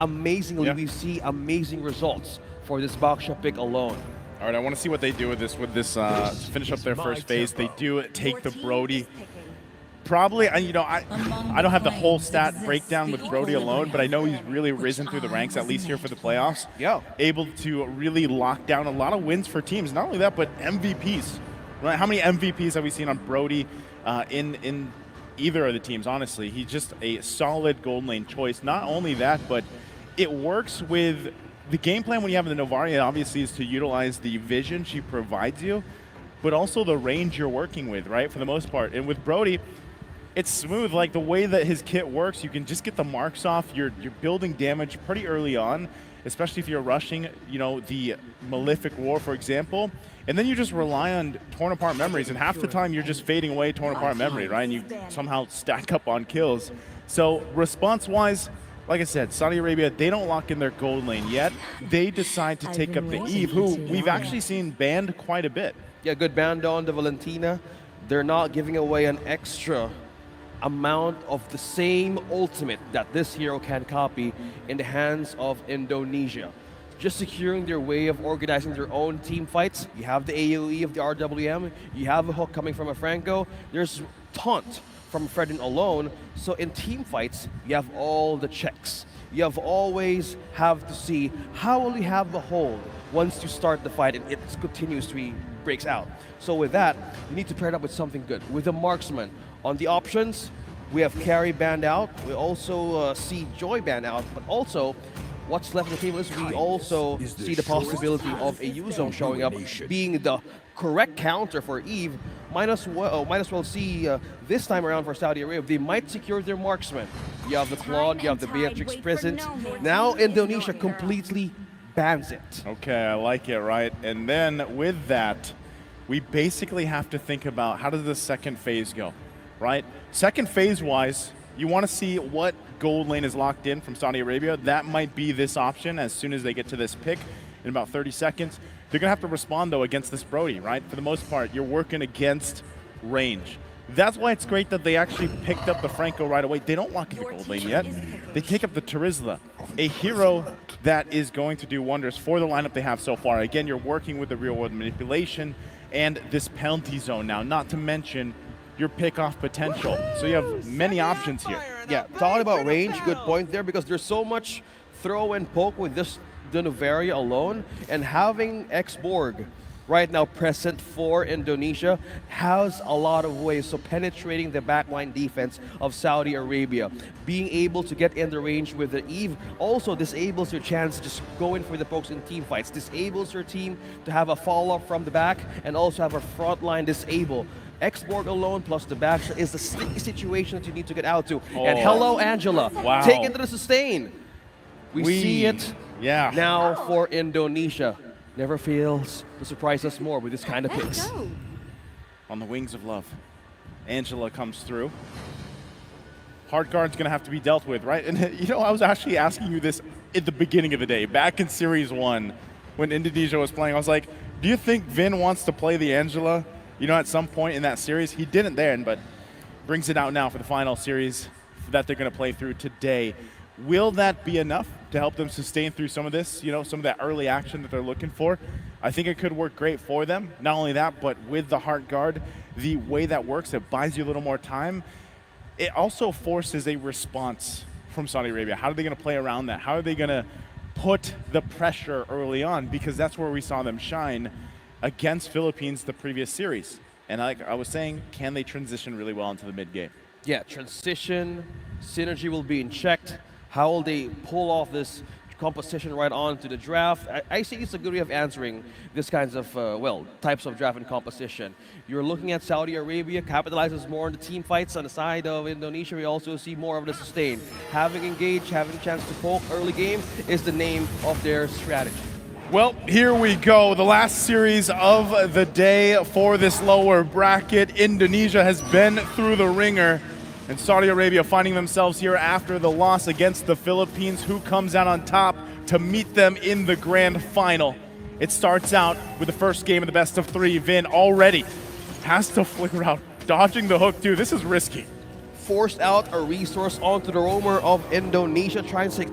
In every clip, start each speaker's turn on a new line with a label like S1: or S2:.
S1: amazingly, we see amazing results for this Baksha pick alone.
S2: All right, I want to see what they do with this to finish up their first phase. They do take the Brody. Probably, I don't have the whole stat breakdown with Brody alone, but I know he's really risen through the ranks, at least here for the playoffs.
S1: Yeah.
S2: Able to really lock down a lot of wins for teams. Not only that, but MVPs. Right? How many MVPs have we seen on Brody in either of the teams, honestly? He's just a solid gold lane choice. Not only that, but it works with the game plan when you have the Novaria, obviously, is to utilize the vision she provides you, but also the range you're working with, right, for the most part. And with Brody, it's smooth. Like, the way that his kit works, you can just get the marks off. You're building damage pretty early on, especially if you're rushing, the Malefic War, for example. And then you just rely on torn apart memories, and half the time you're just fading away torn apart memory, right? And you somehow stack up on kills. So response-wise, like I said, Saudi Arabia, they don't lock in their gold lane yet. They decide to take up the Iesf, who we've actually seen banned quite a bit.
S1: Yeah, good ban on the Valentina. They're not giving away an extra amount of the same ultimate that this hero can copy in the hands of Indonesia. Just securing their way of organizing their own team fights. You have the AoE of the RWM, you have a hook coming from a Franco, there's taunt from Fredin alone, so in team fights, you have all the checks. You have always have to see how will you have the hold once you start the fight and it continuously breaks out. So with that, you need to pair it up with something good. With a marksman, on the options, we have Carry banned out, we also see Joy banned out, but also what's left on the table is we also see the possibility of a Yuzong showing up, being the correct counter for Eve. Might as well see this time around for Saudi Arabia, they might secure their marksman. You have the Claude, you have the Beatrix present. Now Indonesia completely bans it.
S2: Okay, I like it, right? And then with that, we basically have to think about how does the second phase go, right? Second phase-wise, you want to see what gold lane is locked in from Saudi Arabia. That might be this option as soon as they get to this pick in about 30 seconds. They're going to have to respond, though, against this Brody, right? For the most part, you're working against range. That's why it's great that they actually picked up the Franco right away. They don't lock in the gold lane yet. They take up the Terizla, a hero that is going to do wonders for the lineup they have so far. Again, you're working with the real-world manipulation and this penalty zone now, not to mention your pick-off potential. So you have many options here.
S1: Yeah, talking about range, good point there, because there's so much throw and poke with this Novaria alone, and having X-Borg right now present for Indonesia has a lot of ways of penetrating the backline defense of Saudi Arabia. Being able to get in the range with the Eve also disables your chance to just go in for the pokes in team fights, disables your team to have a follow-up from the back, and also have a front line disable. X-Borg alone plus the back is the sticky situation that you need to get out to. And hello, Angela.
S2: Wow.
S1: Take into the sustain. We see it now for Indonesia. Never fails to surprise us more with this kind of picks.
S2: On the wings of love, Angela comes through. Hard guard's going to have to be dealt with, right? And I was actually asking you this at the beginning of the day, back in Series 1, when Indonesia was playing. I was like, do you think Vin wants to play the Angela, at some point in that series? He didn't then, but brings it out now for the final series that they're going to play through today. Will that be enough to help them sustain through some of this, some of that early action that they're looking for? I think it could work great for them. Not only that, but with the Heart Guard, the way that works, it buys you a little more time. It also forces a response from Saudi Arabia. How are they going to play around that? How are they going to put the pressure early on? Because that's where we saw them shine against Philippines the previous series. And like I was saying, can they transition really well into the mid game?
S1: Yeah, transition, synergy will be in checked. How will they pull off this composition right on to the draft? I think it's a good way of answering this kinds of, types of draft and composition. You're looking at Saudi Arabia, capitalizes more on the team fights. On the side of Indonesia, we also see more of the sustain. Having engaged, having a chance to poke early game is the name of their strategy.
S2: Well, here we go. The last series of the day for this lower bracket. Indonesia has been through the ringer. And Saudi Arabia finding themselves here after the loss against the Philippines. Who comes out on top to meet them in the grand final? It starts out with the first game of the best of three. Vin already has to flicker out, dodging the hook too. This is risky.
S1: forced out a resource onto the roamer of Indonesia, trying to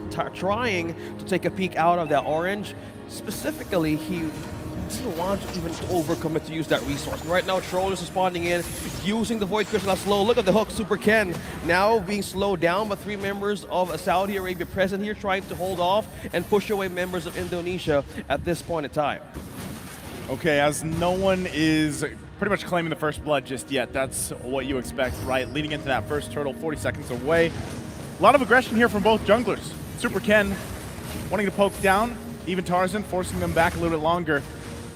S1: take a peek out of that orange. Specifically, he doesn't want to even overcommit to use that resource. Right now, Troll is responding in, using the Void Crystal as slow. Look at the hook, Super Ken now being slowed down, but 3 members of Saudi Arabia present here trying to hold off and push away members of Indonesia at this point in time.
S2: Okay, as no one is pretty much claiming the first blood just yet, that's what you expect, right? Leading into that first turtle, 40 seconds away. A lot of aggression here from both junglers. Super Ken wanting to poke down, even Tarzan forcing them back a little bit longer.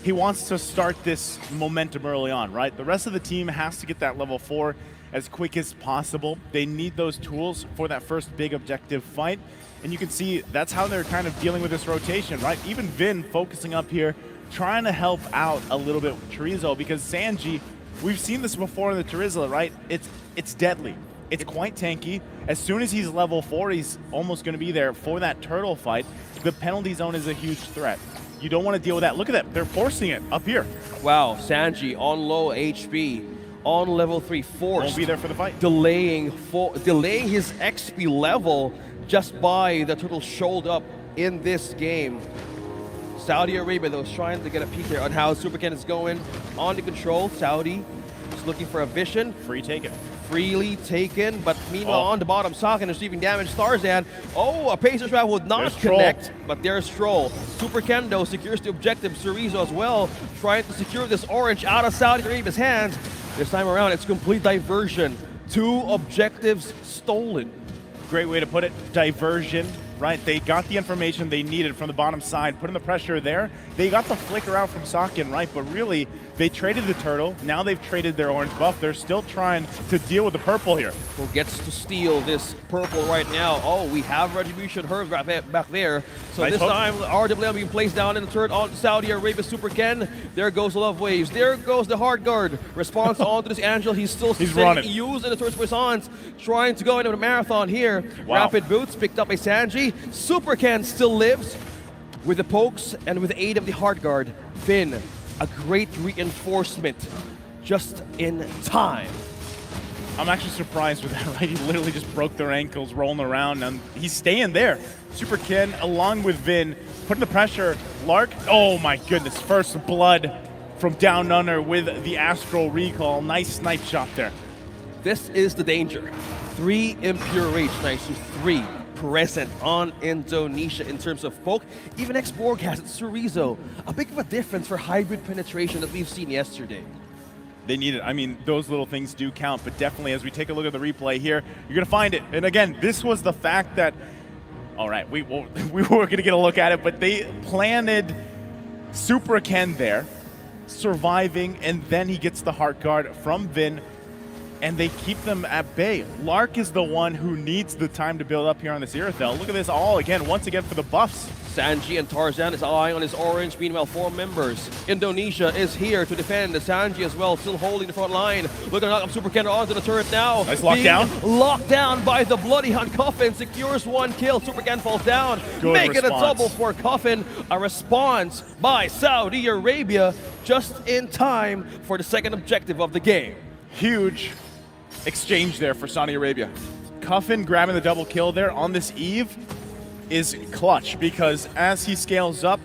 S2: He wants to start this momentum early on, right? The rest of the team has to get that level 4 as quick as possible. They need those tools for that first big objective fight. And you can see that's how they're kind of dealing with this rotation, right? Even Vin focusing up here, trying to help out a little bit with Chorizo, because Sanji, we've seen this before in the Chorizo, right? It's deadly. It's quite tanky. As soon as he's level 4, he's almost going to be there for that turtle fight. The penalty zone is a huge threat. You don't want to deal with that. Look at that. They're forcing it up here.
S1: Wow, Sanji on low HP, on level 3, forced.
S2: Won't be there for the fight.
S1: Delaying his XP level just by the turtle showed up in this game. Saudi Arabia, though, is trying to get a peek here on how Super Ken is going on the control. Saudi is looking for a vision.
S2: Free taken.
S1: Freely taken, but meanwhile on the bottom, Sakin is receiving damage. Tarzan, a Pacer Trap would not connect, but there's Stroll. Super Kendo secures the objective. Chorizo as well, trying to secure this orange out of Saudi Arabia's hands. This time around, it's complete diversion. 2 objectives stolen.
S2: Great way to put it, diversion, right? They got the information they needed from the bottom side, putting the pressure there. They got the flicker out from Sakin, right? But really, they traded the turtle. Now they've traded their orange buff. They're still trying to deal with the purple here.
S1: Who gets to steal this purple right now? Oh, we have Retribution Herb back there. So nice this hook. Time, RWM being placed down in the turret on Saudi Arabia. Super Ken. There goes the Love Waves. There goes the Hard Guard. Response onto this Angel. He's running. Using the turret's response. Trying to go into the marathon here. Wow. Rapid Boots picked up by Sanji. Super Ken still lives with the pokes and with the aid of the Hard Guard. Finn, a great reinforcement just in time.
S2: I'm actually surprised with that, right? He literally just broke their ankles rolling around, and he's staying there. Super Ken, along with Vin, putting the pressure. Lark, oh my goodness, first blood from down under with the Astral Recall. Nice snipe shot there.
S1: This is the danger. 3 Impure Rage Knights to 3 present on Indonesia in terms of poke. Even X-Borg has it, Chorizo. A big of a difference for hybrid penetration that we've seen yesterday.
S2: They need it. I mean, those little things do count, but definitely as we take a look at the replay here, you're going to find it. And again, this was the fact that, all right, we were going to get a look at it, but they planted Super Ken there, surviving, and then he gets the Heart Guard from Vin, and they keep them at bay. Lark is the one who needs the time to build up here on this Irithyll. Look at this all again, once again for the buffs.
S1: Sanji and Tarzan is eyeing on his orange. Meanwhile, 4 members. Indonesia is here to defend. Sanji as well, still holding the front line. Looking to knock up Super Ken onto the turret now.
S2: Nice lockdown.
S1: Locked down by the Bloody Hunt. Coffin secures 1 kill. Super Ken falls down.
S2: Good
S1: Make it a
S2: response.
S1: double for Coffin. A response by Saudi Arabia just in time for the second objective of the game.
S2: Huge exchange there for Saudi Arabia. Coffin grabbing the double kill there on this Eve is clutch, because as he scales up,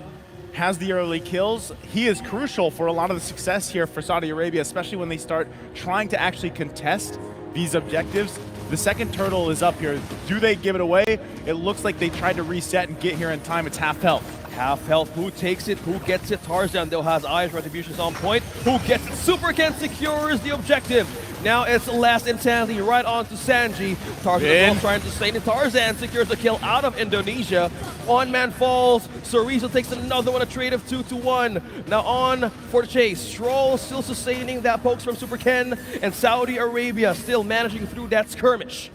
S2: has the early kills, he is crucial for a lot of the success here for Saudi Arabia, especially when they start trying to actually contest these objectives. The second turtle is up here. Do they give it away? It looks like they tried to reset and get here in time. It's half health.
S1: Half health. Who takes it? Who gets it? Tarzan, though, has eyes. Retribution's on point. Who gets it? Super Ken secures the objective. Now it's Last Insanity right on to Sanji. Tarzan trying to sustain it. Tarzan secures the kill out of Indonesia. 1 man falls. Chorizo takes another one, a trade of 2-1. Now on for the chase. Stroll still sustaining that pokes from Super Ken, and Saudi Arabia still managing through that skirmish.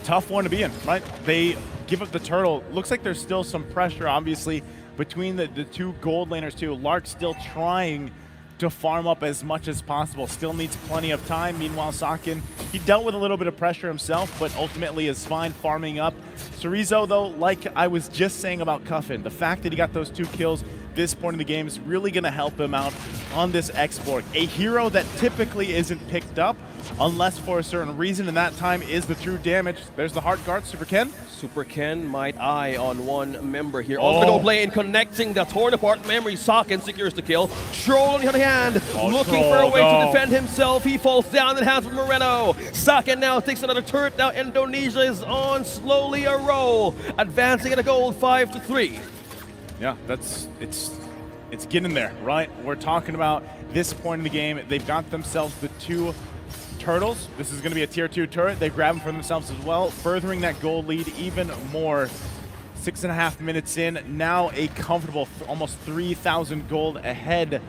S2: Tough one to be in, right? They give up the turtle. Looks like there's still some pressure, obviously, between the 2 gold laners too. Lark still trying to farm up as much as possible. Still needs plenty of time. Meanwhile, Sakin, he dealt with a little bit of pressure himself, but ultimately is fine farming up. Chorizo, though, like I was just saying about Coffin, the fact that he got those 2 kills at this point in the game is really going to help him out on this export. A hero that typically isn't picked up unless for a certain reason, and that time is the true damage. There's the Heart Guard, Super Ken.
S1: Super Ken might eye on one member here. Offical play in connecting the torn apart memory socket, secures the kill. Troll on the other hand, looking for a way to defend himself. He falls down in the hands of Moreno. Socket now takes another turret. Now Indonesia is on slowly a roll, advancing at a goal 5-3.
S2: Yeah, it's getting there, right? We're talking about this point in the game. They've got themselves the 2 turtles. This is going to be a tier 2 turret. They grab them for themselves as well, furthering that gold lead even more. 6.5 minutes in, now a comfortable almost 3,000 gold ahead.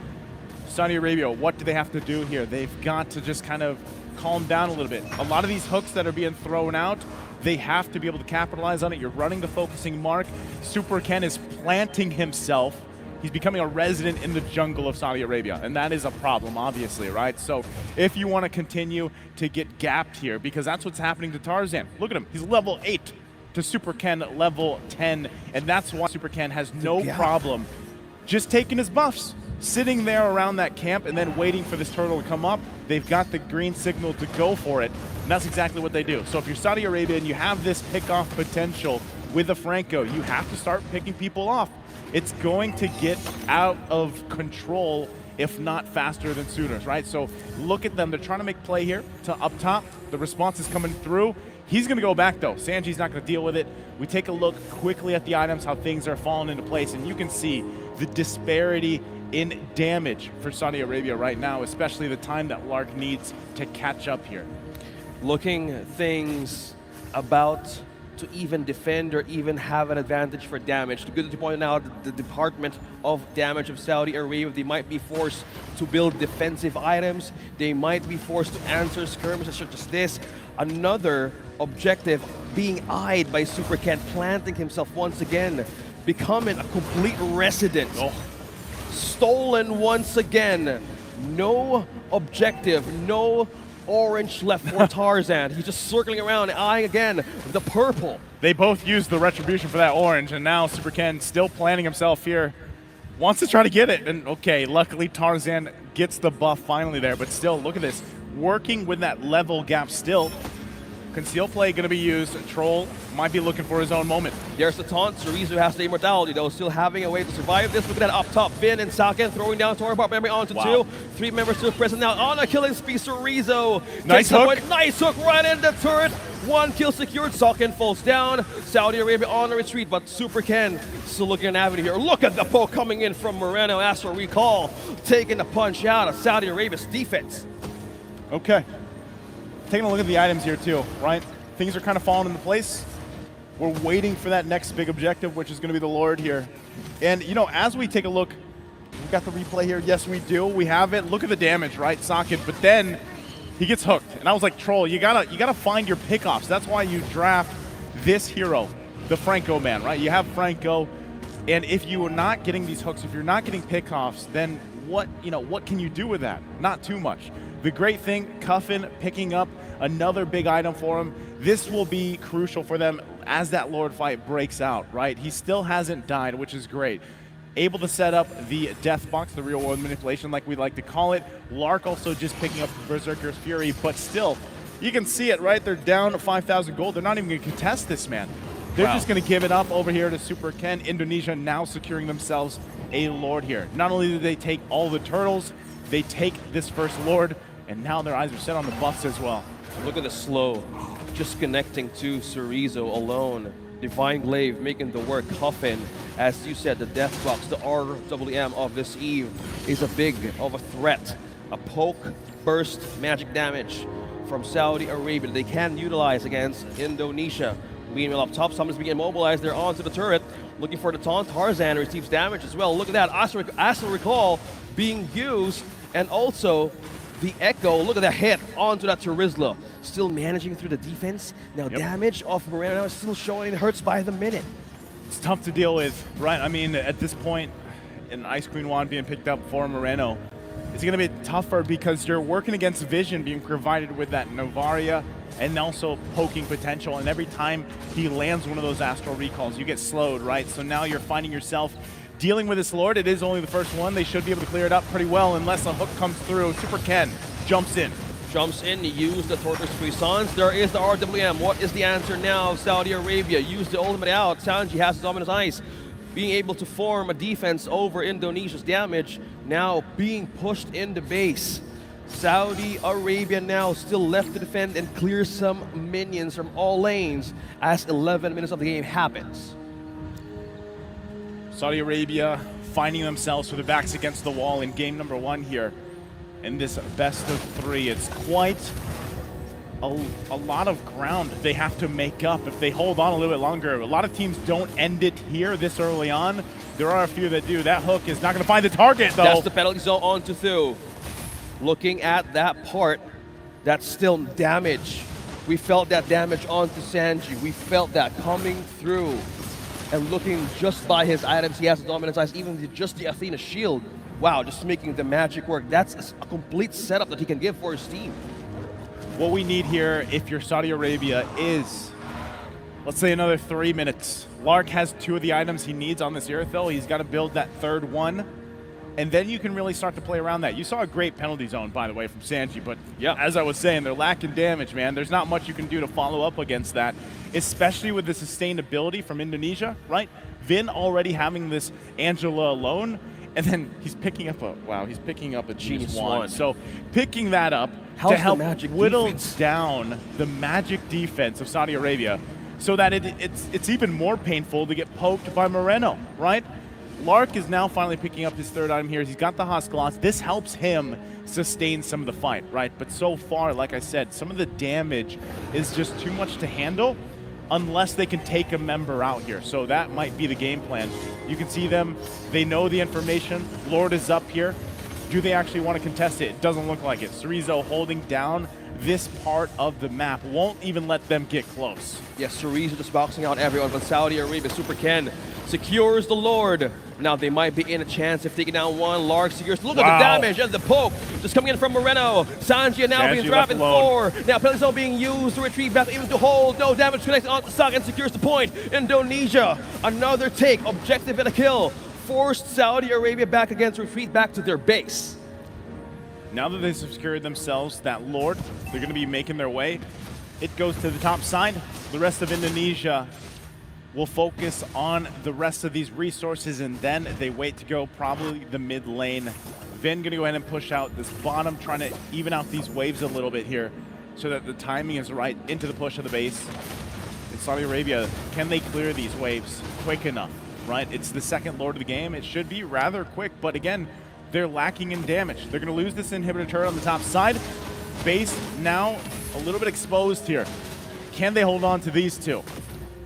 S2: Saudi Arabia, what do they have to do here? They've got to just kind of calm down a little bit. A lot of these hooks that are being thrown out, they have to be able to capitalize on it. You're running the focusing mark. Super Ken is planting himself. He's becoming a resident in the jungle of Saudi Arabia, and that is a problem, obviously, right? So if you want to continue to get gapped here, because that's what's happening to Tarzan. Look at him. He's level 8 to Super Ken level 10, and that's why Super Ken has no problem just taking his buffs, sitting there around that camp and then waiting for this turtle to come up. They've got the green signal to go for it, and that's exactly what they do. So if you're Saudi Arabia and you have this pick-off potential with the Franco, you have to start picking people off. It's going to get out of control, if not faster than Sooners, right? So look at them. They're trying to make play here to up top. The response is coming through. He's going to go back, though. Sanji's not going to deal with it. We take a look quickly at the items, how things are falling into place, and you can see the disparity in damage for Saudi Arabia right now, especially the time that Lark needs to catch up here.
S1: Looking things about to even defend or even have an advantage for damage. The good to point out, the Department of Damage of Saudi Arabia, they might be forced to build defensive items. They might be forced to answer skirmishes such as this. Another objective being eyed by Super Ken, planting himself once again, becoming a complete resident. Stolen once again. No objective, no orange left for Tarzan. He's just circling around, eyeing again the purple.
S2: They both used the retribution for that orange, and now Super Ken still planning himself here. Wants to try to get it, and okay, luckily Tarzan gets the buff finally there, but still, look at this. Working with that level gap still. Conceal play going to be used. Troll might be looking for his own moment.
S1: There's the taunt. Cerezo has the immortality, though, still having a way to survive this. Look at that up top. Vin and Saken throwing down Torpart memory onto 2. 3 members still present now on a killing spree. Cerezo
S2: nice hook.
S1: Nice hook right in the turret. 1 kill secured. Saken falls down. Saudi Arabia on the retreat, but Super Ken still looking at an avenue here. Look at the poke coming in from Moreno. As for recall, taking the punch out of Saudi Arabia's defense.
S2: Okay. Taking a look at the items here too, right? Things are kind of falling into place. We're waiting for that next big objective, which is going to be the Lord here. And, you know, as we take a look, we've got the replay here. Yes, we do. We have it. Look at the damage, right? Socket. But then he gets hooked. And I was like, Troll, you gotta find your pickoffs. That's why you draft this hero, the Franco man, right? You have Franco. And if you are not getting these hooks, if you're not getting pickoffs, then what can you do with that? Not too much. The great thing, Cuffin picking up another big item for him. This will be crucial for them as that Lord fight breaks out, right? He still hasn't died, which is great. Able to set up the Death Box, the real world manipulation like we like to call it. Lark also just picking up Berserker's Fury, but still, you can see it, right? They're down to 5,000 gold. They're not even going to contest this, man. They're just going to give it up over here to Super Ken. Indonesia now securing themselves a Lord here. Not only do they take all the turtles, they take this first Lord, and now their eyes are set on the buffs as well.
S1: Look at the slow, just connecting to Cerezo alone. Divine Glaive making the work. Coffin, as you said, the Death Box, the RWM of this Eve is a big of a threat. A poke, burst, magic damage from Saudi Arabia they can utilize against Indonesia. Meanwhile, up top, someone's being immobilized. They're onto the turret, looking for the taunt. Tarzan receives damage as well. Look at that, Astral Recall being used, and also the Echo, look at that hit onto that Terizla. Still managing through the defense. Now damage off Moreno is still showing, it hurts by the minute.
S2: It's tough to deal with, right? I mean, at this point, an Ice Queen Wand being picked up for Moreno, it's going to be tougher because you're working against Vision being provided with that Novaria and also poking potential. And every time he lands one of those Astral Recalls, you get slowed, right? So now you're finding yourself dealing with this Lord. It is only the first one. They should be able to clear it up pretty well unless a hook comes through. Super Ken jumps in.
S1: Jumps in, use the Tortoise Puissance. There is the RWM. What is the answer now? Saudi Arabia use the ultimate out. Sanji has his Dominus Ice. Being able to form a defense over Indonesia's damage. Now being pushed into base. Saudi Arabia now still left to defend and clear some minions from all lanes as 11 minutes of the game happens.
S2: Saudi Arabia finding themselves with their backs against the wall in game number 1 here. In this best of 3, it's quite a lot of ground they have to make up if they hold on a little bit longer. A lot of teams don't end it here this early on. There are a few that do. That hook is not going to find the target, though.
S1: That's the penalty zone onto Thu. Looking at that part, that's still damage. We felt that damage onto Sanji. We felt that coming through. And looking just by his items, he has the Dominance Eyes, even just the Athena shield. Wow, just making the magic work. That's a complete setup that he can give for his team.
S2: What we need here, if you're Saudi Arabia, is, let's say, another 3 minutes. Lark has 2 of the items he needs on this Irithyll. He's got to build that third one, and then you can really start to play around that. You saw a great penalty zone, by the way, from Sanji, but yeah, as I was saying, they're lacking damage, man. There's not much you can do to follow up against that, especially with the sustainability from Indonesia, right? Vin already having this Angela alone, and then he's picking up a Genius Wand. So picking that up to help whittle down the magic defense of Saudi Arabia so that it's even more painful to get poked by Moreno, right? Lark is now finally picking up his third item here. He's got the Hoskloss. This helps him sustain some of the fight, right? But so far, like I said, some of the damage is just too much to handle unless they can take a member out here. So that might be the game plan. You can see them. They know the information. Lord is up here. Do they actually want to contest it? It doesn't look like it. Cerezo holding down this part of the map. Won't even let them get close.
S1: Yes, Cerezo just boxing out everyone, but Saudi Arabia, Super Ken secures the Lord. Now they might be in a chance if taking down one. Lark secures. Look at the damage and the poke just coming in from Moreno. Sanji now being trapped in 4. Now penalty zone being used to retreat back, even to hold. No damage connected on the Suck and secures the point. Indonesia, another take, objective and a kill. Forced Saudi Arabia back against retreat back to their base.
S2: Now that they've secured themselves that Lord, they're going to be making their way. It goes to the top side. The rest of Indonesia will focus on the rest of these resources, and then they wait to go probably the mid lane. Vin going to go ahead and push out this bottom, trying to even out these waves a little bit here so that the timing is right into the push of the base. In Saudi Arabia, can they clear these waves quick enough, right? It's the second Lord of the game. It should be rather quick, but again, they're lacking in damage. They're going to lose this inhibitor turret on the top side. Base now a little bit exposed here. Can they hold on to these two?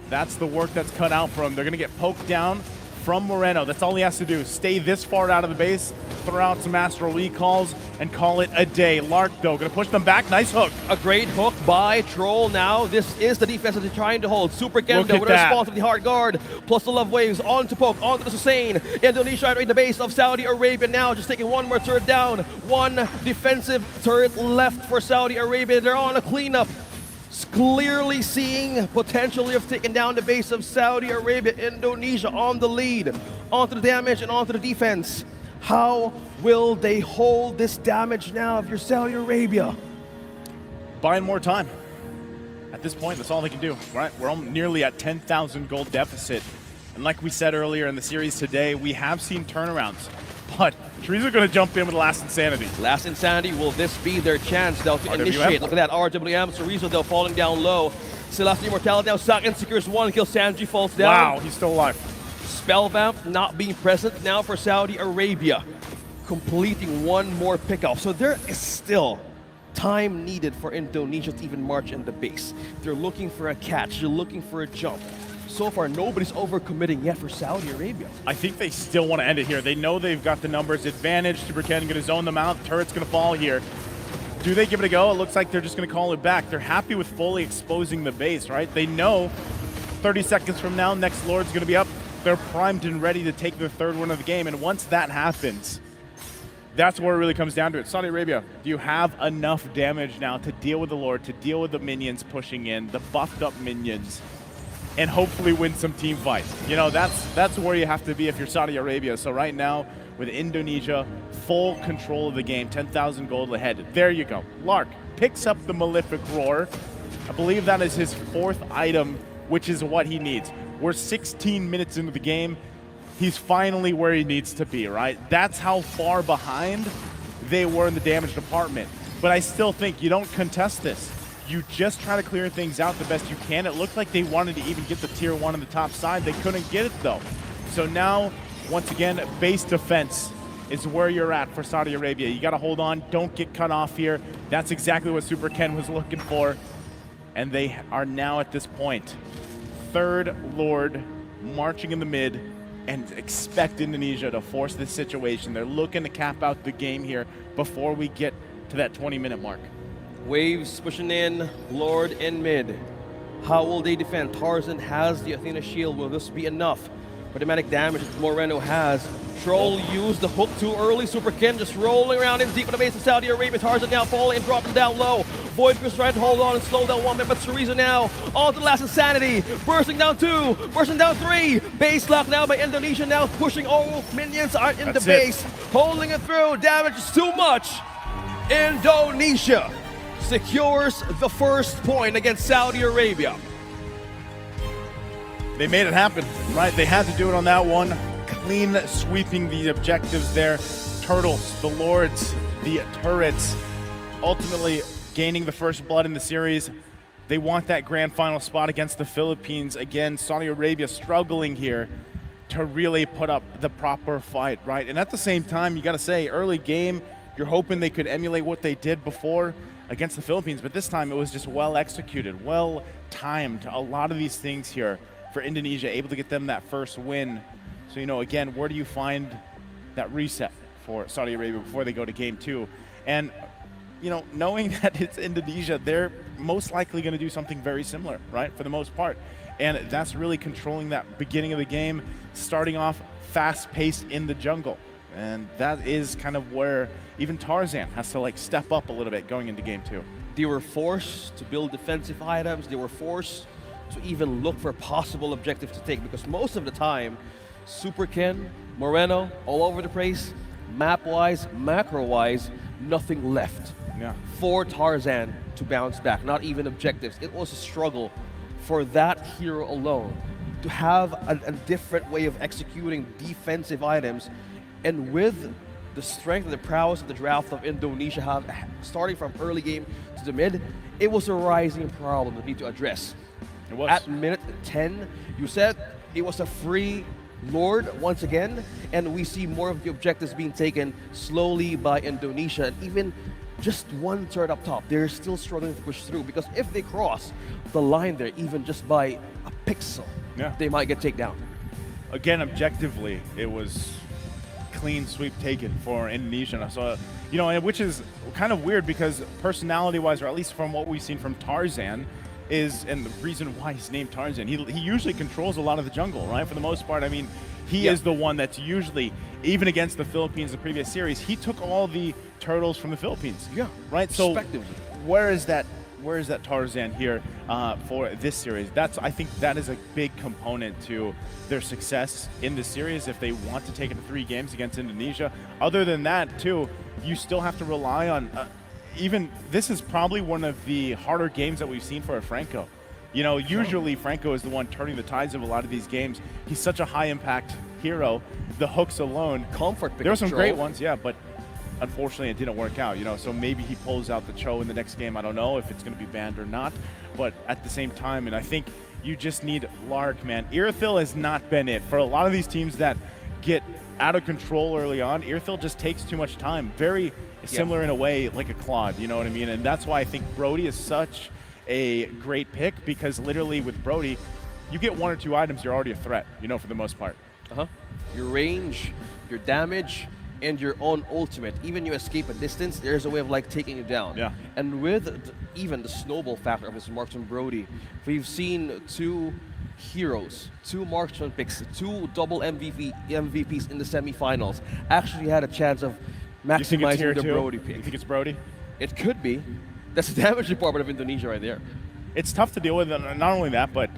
S2: That's the work that's cut out for him. They're going to get poked down from Moreno. That's all he has to do. Stay this far out of the base, throw out some astral recalls, and call it a day. Lark, though, going to push them back. Nice hook.
S1: A great hook by Troll now. This is the defense that they're trying to hold. Super Gendo with a response of the hard guard, plus the love waves onto poke, onto the sustain. Indonesia entering the base of Saudi Arabia now, just taking one more turret down. One defensive turret left for Saudi Arabia. They're on a cleanup. Clearly seeing potentially of taking down the base of Saudi Arabia. Indonesia on the lead, onto the damage and onto the defense. How will they hold this damage now if you're Saudi Arabia?
S2: Buying more time. At this point, that's all they can do, right? We're nearly at 10,000 gold deficit. And like we said earlier in the series today, we have seen turnarounds. But Trees going to jump in with Last Insanity.
S1: Last Insanity, will this be their chance, though, to initiate? Look at that, RWM, Cerezo, though, falling down low. Still has the immortality now. Sagan secures one kill. Sanji falls down.
S2: Wow, he's still alive.
S1: Spellvamp not being present now for Saudi Arabia. Completing one more pickoff. So there is still time needed for Indonesia to even march in the base. They're looking for a catch. They're looking for a jump. So far, nobody's overcommitting yet for Saudi Arabia.
S2: I think they still want to end it here. They know they've got the numbers advantage. Super Ken going to zone them out. Turret's going to fall here. Do they give it a go? It looks like they're just going to call it back. They're happy with fully exposing the base, right? They know 30 seconds from now, next Lord's going to be up. They're primed and ready to take their third win of the game. And once that happens, that's where it really comes down to it. Saudi Arabia, do you have enough damage now to deal with the Lord, to deal with the minions pushing in, the buffed up minions? and hopefully win some team fights. You know, that's where you have to be if you're Saudi Arabia. So right now, with Indonesia, full control of the game, 10,000 gold ahead. There you go. Lark picks up the Malefic Roar. I believe that is his 4th item, which is what he needs. We're 16 minutes into the game. He's finally where he needs to be, right? That's how far behind they were in the damage department. But I still think you don't contest this. You just try to clear things out the best you can. It looked like they wanted to even get the tier 1 on the top side. They couldn't get it though. So now, once again, base defense is where you're at for Saudi Arabia. You got to hold on. Don't get cut off here. That's exactly what Super Ken was looking for. And they are now at this point. 3rd Lord marching in the mid and expect Indonesia to force this situation. They're looking to cap out the game here before we get to that 20-minute mark.
S1: Waves pushing in, Lord in mid. How will they defend? Tarzan has the Athena shield. Will this be enough for the manic damage that Moreno has? Troll used the hook too early. Super Ken just rolling around in deep in the base of Saudi Arabia. Tarzan now falling and dropping down low. Void Chris trying to hold on and slow down 1 minute, but Cereza now on to the last insanity. Bursting down 2, bursting down 3. Base lock now by Indonesia, now pushing all minions are in the base. Holding it through, damage is too much. Indonesia secures the first point against Saudi Arabia.
S2: They made it happen, right? They had to do it on that one. Clean sweeping the objectives there. Turtles, the Lords, the turrets, ultimately gaining the first blood in the series. They want that grand final spot against the Philippines. Again, Saudi Arabia struggling here to really put up the proper fight, right? And at the same time, you got to say, early game, you're hoping they could emulate what they did before against the Philippines, but this time it was just well executed, well timed. A lot of these things here for Indonesia, able to get them that first win. So, you know, again, where do you find that reset for Saudi Arabia before they go to game 2? And, you know, knowing that it's Indonesia, they're most likely going to do something very similar, right, for the most part. And that's really controlling that beginning of the game, starting off fast-paced in the jungle. And that is kind of where even Tarzan has to, like, step up a little bit going into game 2.
S1: They were forced to build defensive items. They were forced to even look for possible objectives to take, because most of the time, Super Ken, Moreno, all over the place, map-wise, macro-wise, nothing left for Tarzan to bounce back, not even objectives. It was a struggle for that hero alone to have a different way of executing defensive items. And with the strength and the prowess of the draft of Indonesia, starting from early game to the mid, it was a rising problem that we need to address.
S2: It was.
S1: At minute 10, you said it was a free Lord once again, and we see more of the objectives being taken slowly by Indonesia, and even just 1/3 up top, they're still struggling to push through, because if they cross the line there, even just by a pixel, they might get taken down.
S2: Again, objectively, it was clean sweep taken for Indonesia. So, you know, which is kind of weird because personality-wise, or at least from what we've seen from Tarzan, and the reason why he's named Tarzan, he usually controls a lot of the jungle, right? For the most part, I mean, he is the one that's usually, even against the Philippines, the previous series, he took all the turtles from the Philippines.
S1: Yeah,
S2: right. So
S1: respectively.
S2: where is that Tarzan here for this series? I think that is a big component to their success in this series if they want to take it to 3 games against Indonesia. Other than that, too, you still have to rely on. Even this is probably one of the harder games that we've seen for a Franco. You know, usually Franco is the one turning the tides of a lot of these games. He's such a high-impact hero. The hooks alone.
S1: Comfort.
S2: There were some great ones, yeah, but unfortunately it didn't work out. You know, so maybe he pulls out the Cho in the next game. I don't know if it's going to be banned or not. But at the same time, and I think you just need Lark, man. Iesf has not been it. For a lot of these teams that get out of control early on, Iesf just takes too much time. Very similar in a way, like a Claude, you know what I mean? And that's why I think Brody is such a great pick, because literally with Brody, you get 1 or 2 items, you're already a threat, you know, for the most part.
S1: Your range, your damage, and your own ultimate. Even you escape a distance, there's a way of like taking you down.
S2: Yeah.
S1: And with even the snowball factor of his marksman Brody, we've seen 2 heroes, 2 marksman picks, 2 double MVPs in the semifinals actually had a chance of maximizing the Brody pick.
S2: You think it's Brody?
S1: It could be. That's the damage department of Indonesia right there.
S2: It's tough to deal with. Not only that, but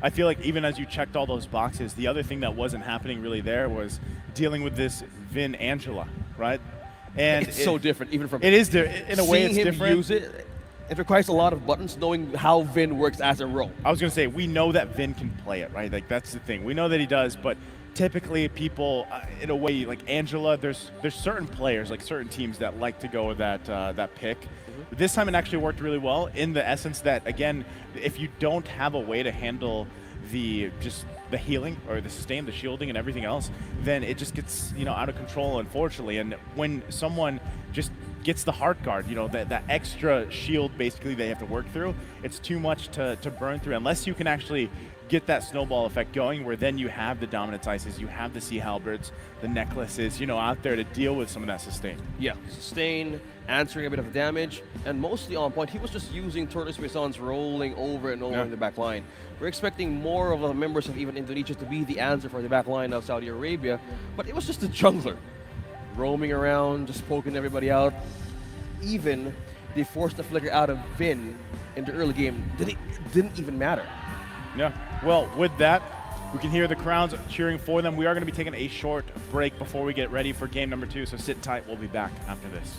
S2: I feel like even as you checked all those boxes, the other thing that wasn't happening really there was dealing with this Vin Angela, right? And
S1: It's so different, even from
S2: it is in a way it's
S1: seeing him
S2: different.
S1: use it. It requires a lot of buttons, knowing how Vin works as a role.
S2: I was gonna say we know that Vin can play it, right? Like that's the thing. We know that he does, but typically people, in a way, like Angela, there's certain players, like certain teams that like to go with that pick. This time it actually worked really well in the essence that, again, if you don't have a way to handle the healing or the sustain, the shielding and everything else, then it just gets, out of control, unfortunately. And when someone just gets the heart guard, that extra shield basically they have to work through, it's too much to burn through unless you can actually get that snowball effect going, where then you have the dominance ices, you have the sea halberds, the necklaces, out there to deal with some of that sustain.
S1: Yeah, sustain, answering a bit of damage, and mostly on point. He was just using Tortoise Maisons rolling over and over in the back line. We're expecting more of the members of even Indonesia to be the answer for the back line of Saudi Arabia, but it was just a jungler roaming around, just poking everybody out. Even they forced the flicker out of Vin in the early game. It didn't even matter.
S2: Yeah, well, with that, we can hear the crowds cheering for them. We are going to be taking a short break before we get ready for game number 2, so sit tight. We'll be back after this.